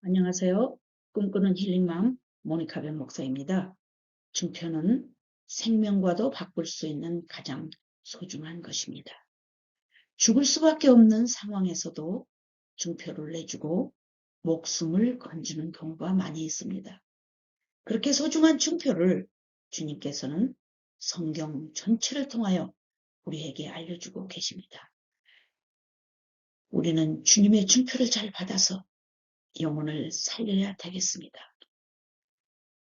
안녕하세요. 꿈꾸는 힐링맘 모니카 변 목사입니다. 증표는 생명과도 바꿀 수 있는 가장 소중한 것입니다. 죽을 수밖에 없는 상황에서도 증표를 내주고 목숨을 건지는 경우가 많이 있습니다. 그렇게 소중한 증표를 주님께서는 성경 전체를 통하여 우리에게 알려주고 계십니다. 우리는 주님의 증표를 잘 받아서 영혼을 살려야 되겠습니다.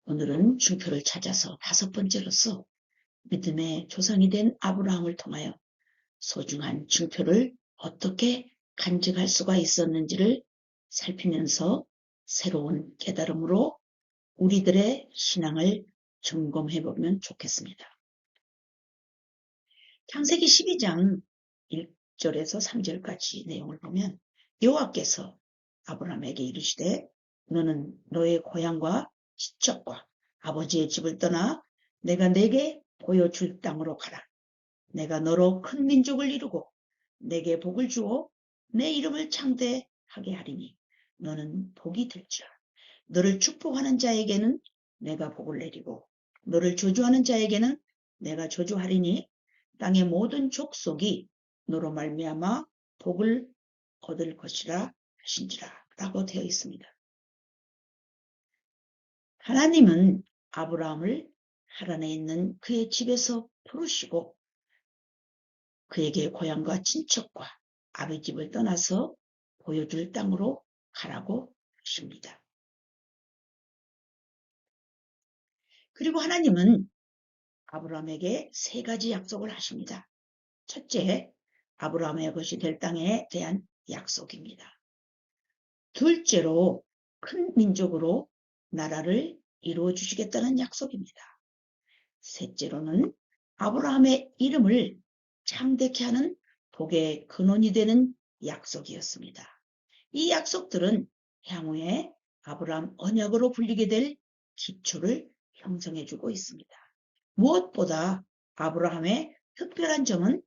오늘은 증표를 찾아서 5번째로서 믿음의 조상이 된 아브라함을 통하여 소중한 증표를 어떻게 간직할 수가 있었는지를 살피면서 새로운 깨달음으로 우리들의 신앙을 점검해 보면 좋겠습니다. 창세기 12장 1절에서 3절까지 내용을 보면 여호와께서 아브라함에게 이르시되 너는 너의 고향과 지척과 아버지의 집을 떠나 내가 네게 보여줄 땅으로 가라. 내가 너로 큰 민족을 이루고 내게 복을 주어 내 이름을 창대하게 하리니 너는 복이 될지라. 너를 축복하는 자에게는 내가 복을 내리고 너를 저주하는 자에게는 내가 저주하리니 땅의 모든 족속이 너로 말미암아 복을 얻을 것이라 하신지라 라고 되어 있습니다. 하나님은 아브라함을 하란에 있는 그의 집에서 부르시고 그에게 고향과 친척과 아비 집을 떠나서 보여줄 땅으로 가라고 하십니다. 그리고 하나님은 아브라함에게 3가지 약속을 하십니다. 첫째, 아브라함의 것이 될 땅에 대한 약속입니다. 둘째로 큰 민족으로 나라를 이루어 주시겠다는 약속입니다. 셋째로는 아브라함의 이름을 창대케 하는 복의 근원이 되는 약속이었습니다. 이 약속들은 향후에 아브라함 언약으로 불리게 될 기초를 형성해주고 있습니다. 무엇보다 아브라함의 특별한 점은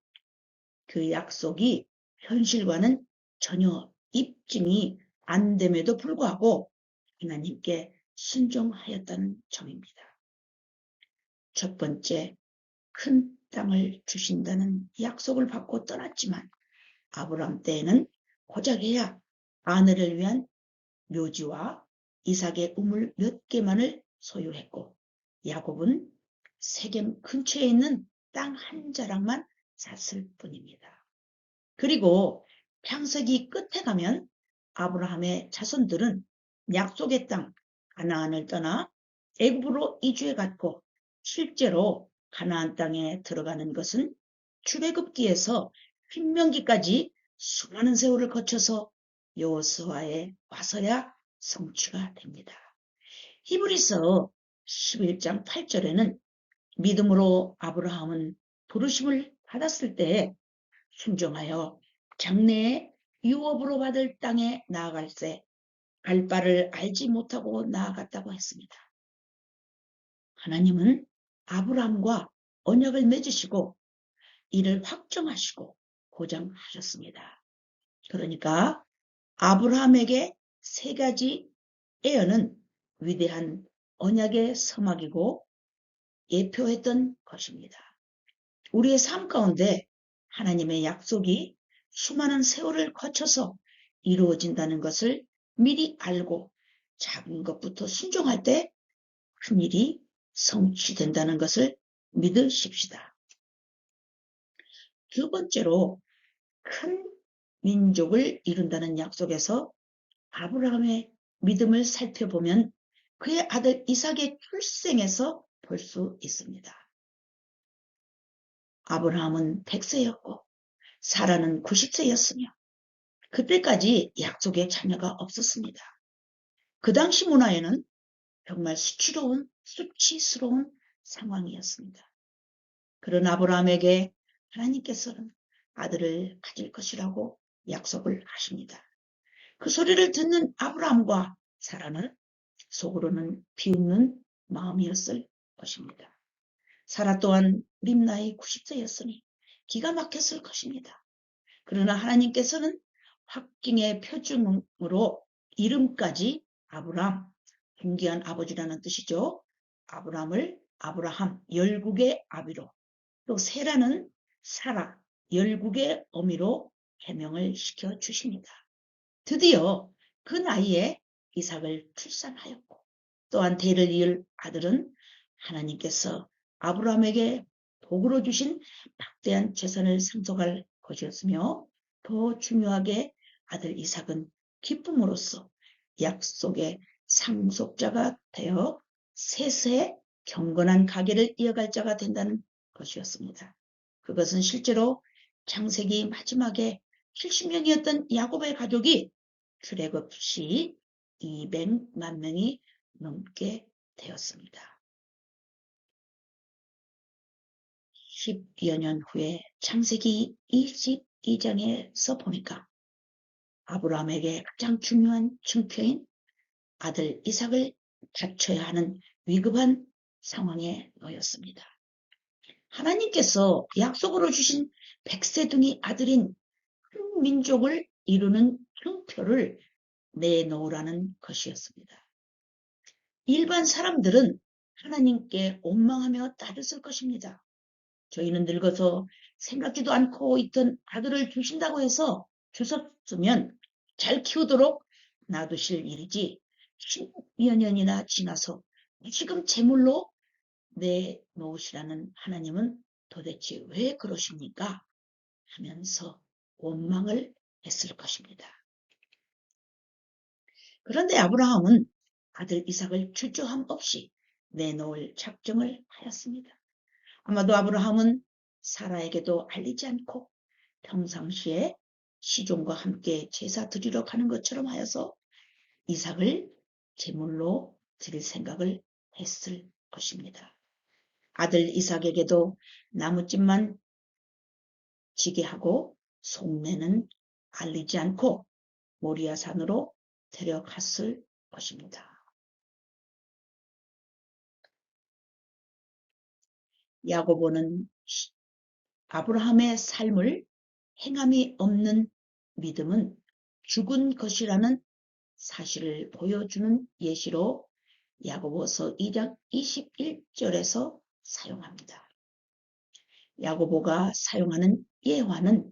그 약속이 현실과는 전혀 입증이 안 됨에도 불구하고 하나님께 순종하였다는 점입니다. 첫 번째, 큰 땅을 주신다는 약속을 받고 떠났지만 아브라함 때에는 고작해야 아내를 위한 묘지와 이삭의 우물 몇 개만을 소유했고 야곱은 세겜 근처에 있는 땅 한 자락만 샀을 뿐입니다. 그리고 창세기 끝에 가면 아브라함의 자손들은 약속의 땅 가나안을 떠나 애굽으로 이주해 갔고 실제로 가나안 땅에 들어가는 것은 출애굽기에서 신명기까지 수많은 세월을 거쳐서 여호수아에 와서야 성취가 됩니다. 히브리서 11장 8절에는 믿음으로 아브라함은 부르심을 받았을 때 순종하여 장래에 유업으로 받을 땅에 나아갈새 갈 바를 알지 못하고 나아갔다고 했습니다. 하나님은 아브라함과 언약을 맺으시고 이를 확정하시고 보장하셨습니다. 그러니까 아브라함에게 3가지 예언은 위대한 언약의 서막이고 예표했던 것입니다. 우리의 삶 가운데 하나님의 약속이 수많은 세월을 거쳐서 이루어진다는 것을 미리 알고 작은 것부터 순종할 때 큰일이 성취된다는 것을 믿으십시다. 두 번째로 큰 민족을 이룬다는 약속에서 아브라함의 믿음을 살펴보면 그의 아들 이삭의 출생에서 볼 수 있습니다. 아브라함은 100세였고 사라는 90세였으며 그때까지 약속의 자녀가 없었습니다. 그 당시 문화에는 정말 수치스러운 상황이었습니다. 그런 아브라함에게 하나님께서는 아들을 가질 것이라고 약속을 하십니다. 그 소리를 듣는 아브라함과 사라는 속으로는 비웃는 마음이었을 것입니다. 사라 또한 림나이 90세였으니 기가 막혔을 것입니다. 그러나 하나님께서는 확증의 표징으로 이름까지 아브람, 존귀한 아버지라는 뜻이죠. 아브람을 아브라함, 열국의 아비로, 또 세라는 사라, 열국의 어미로 해명을 시켜주십니다. 드디어 그 나이에 이삭을 출산하였고, 또한 대를 이을 아들은 하나님께서 아브라함에게 복으로 주신 막대한 재산을 상속할 것이었으며, 더 중요하게 아들 이삭은 기쁨으로써 약속의 상속자가 되어 세세의 경건한 가계를 이어갈 자가 된다는 것이었습니다. 그것은 실제로 창세기 마지막에 70명이었던 야곱의 가족이 출애굽 없이 200만 명이 넘게 되었습니다. 10여 년 후에 창세기 22장에서 보니까 아브라함에게 가장 중요한 증표인 아들 이삭을 갖춰야 하는 위급한 상황에 놓였습니다. 하나님께서 약속으로 주신 백세둥이 아들인 큰 민족을 이루는 증표를 내놓으라는 것이었습니다. 일반 사람들은 하나님께 원망하며 따졌을 것입니다. 저희는 늙어서 생각지도 않고 있던 아들을 주신다고 해서 주셨으면 잘 키우도록 놔두실 일이지 10여 년이나 지나서 지금 제물로 내놓으시라는 하나님은 도대체 왜 그러십니까? 하면서 원망을 했을 것입니다. 그런데 아브라함은 아들 이삭을 주저함 없이 내놓을 작정을 하였습니다. 아마도 아브라함은 사라에게도 알리지 않고 평상시에 시종과 함께 제사 드리러 가는 것처럼 하여서 이삭을 제물로 드릴 생각을 했을 것입니다. 아들 이삭에게도 나뭇집만 지게 하고 속내는 알리지 않고 모리아산으로 데려갔을 것입니다. 야고보는 아브라함의 삶을 행함이 없는 믿음은 죽은 것이라는 사실을 보여주는 예시로 야고보서 2장 21절에서 사용합니다. 야고보가 사용하는 예화는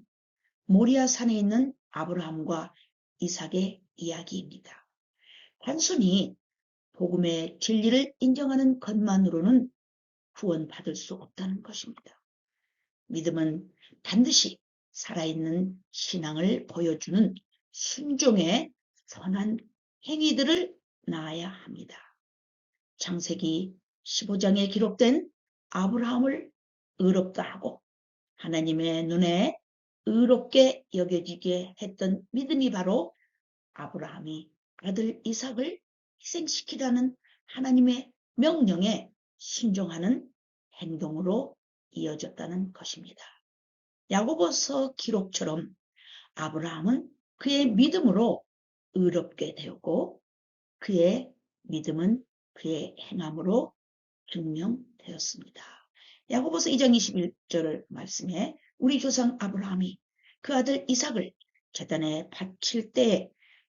모리아산에 있는 아브라함과 이삭의 이야기입니다. 단순히 복음의 진리를 인정하는 것만으로는 구원받을 수 없다는 것입니다. 믿음은 반드시 살아있는 신앙을 보여주는 순종의 선한 행위들을 낳아야 합니다. 창세기 15장에 기록된 아브라함을 의롭다 하고 하나님의 눈에 의롭게 여겨지게 했던 믿음이 바로 아브라함이 아들 이삭을 희생시키라는 하나님의 명령에 순종하는 행동으로 이어졌다는 것입니다. 야고보서 기록처럼 아브라함은 그의 믿음으로 의롭게 되었고 그의 믿음은 그의 행함으로 증명되었습니다. 야고보서 2장 21절 말씀에 우리 조상 아브라함이 그 아들 이삭을 제단에 바칠 때에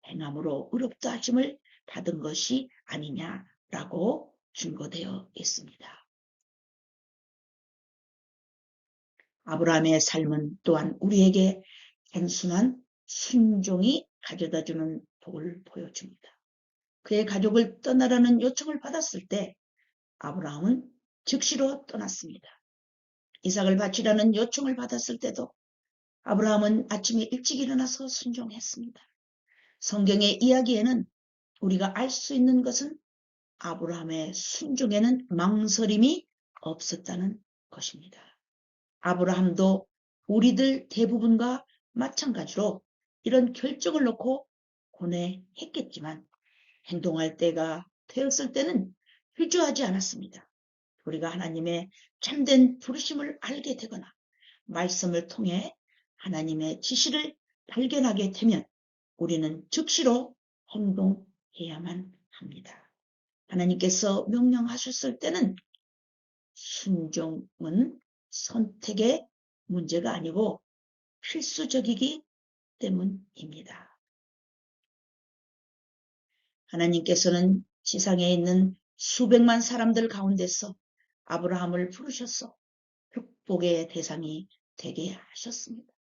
행함으로 의롭다 하심을 받은 것이 아니냐라고 증거되어 있습니다. 아브라함의 삶은 또한 우리에게 단순한 순종이 가져다주는 복을 보여줍니다. 그의 가족을 떠나라는 요청을 받았을 때 아브라함은 즉시로 떠났습니다. 이삭을 바치라는 요청을 받았을 때도 아브라함은 아침에 일찍 일어나서 순종했습니다. 성경의 이야기에는 우리가 알 수 있는 것은 아브라함의 순종에는 망설임이 없었다는 것입니다. 아브라함도 우리들 대부분과 마찬가지로 이런 결정을 놓고 고뇌했겠지만 행동할 때가 되었을 때는 주저하지 않았습니다. 우리가 하나님의 참된 부르심을 알게 되거나 말씀을 통해 하나님의 지시를 발견하게 되면 우리는 즉시로 행동해야만 합니다. 하나님께서 명령하셨을 때는 순종은 선택의 문제가 아니고 필수적이기 때문입니다. 하나님께서는 지상에 있는 수백만 사람들 가운데서 아브라함을 부르셔서 축복의 대상이 되게 하셨습니다.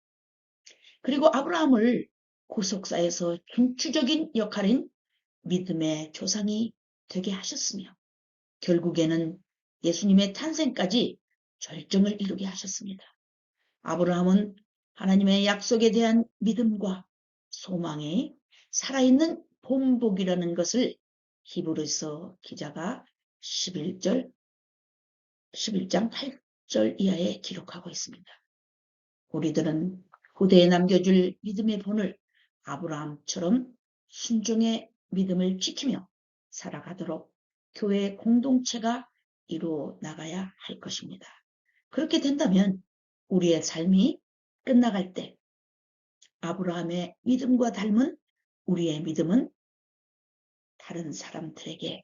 그리고 아브라함을 구속사에서 중추적인 역할인 믿음의 조상이 되게 하셨으며 결국에는 예수님의 탄생까지 절정을 이루게 하셨습니다. 아브라함은 하나님의 약속에 대한 믿음과 소망이 살아있는 본복이라는 것을 히브리서 기자가 11장 8절 이하에 기록하고 있습니다. 우리들은 후대에 남겨줄 믿음의 본을 아브라함처럼 순종의 믿음을 지키며 살아가도록 교회 공동체가 이루어 나가야 할 것입니다. 그렇게 된다면 우리의 삶이 끝나갈 때 아브라함의 믿음과 닮은 우리의 믿음은 다른 사람들에게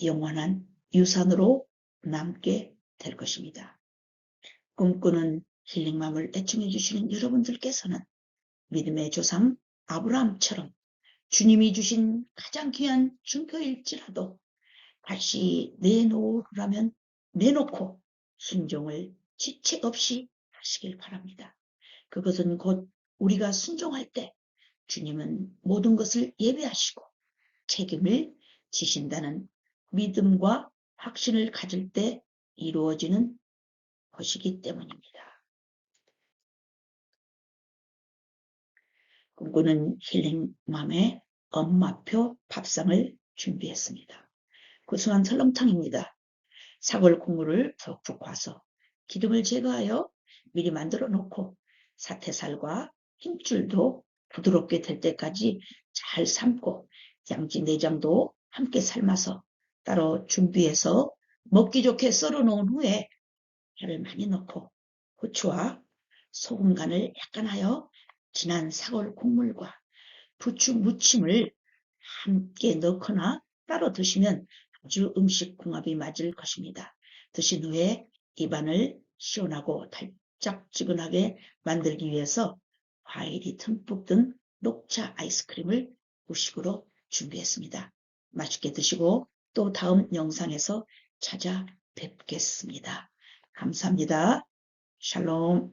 영원한 유산으로 남게 될 것입니다. 꿈꾸는 힐링맘을 애청해 주시는 여러분들께서는 믿음의 조상 아브라함처럼 주님이 주신 가장 귀한 증거일지라도 다시 내놓으라면 내놓고 순종을 지체 없이 하시길 바랍니다. 그것은 곧 우리가 순종할 때 주님은 모든 것을 예배하시고 책임을 지신다는 믿음과 확신을 가질 때 이루어지는 것이기 때문입니다. 꿈꾸는 힐링맘의 엄마표 밥상을 준비했습니다. 고소한 설렁탕입니다. 사골 국물을 푹푹 과서 기름을 제거하여 미리 만들어 놓고 사태살과 힘줄도 부드럽게 될 때까지 잘 삶고 양지 내장도 함께 삶아서 따로 준비해서 먹기 좋게 썰어 놓은 후에 파를 많이 넣고 후추와 소금 간을 약간 하여 진한 사골 국물과 부추 무침을 함께 넣거나 따로 드시면 아주 음식 궁합이 맞을 것입니다. 드신 후에 입안을 시원하고 달짝지근하게 만들기 위해서 과일이 듬뿍 든 녹차 아이스크림을 후식으로 준비했습니다. 맛있게 드시고 또 다음 영상에서 찾아뵙겠습니다. 감사합니다. 샬롬.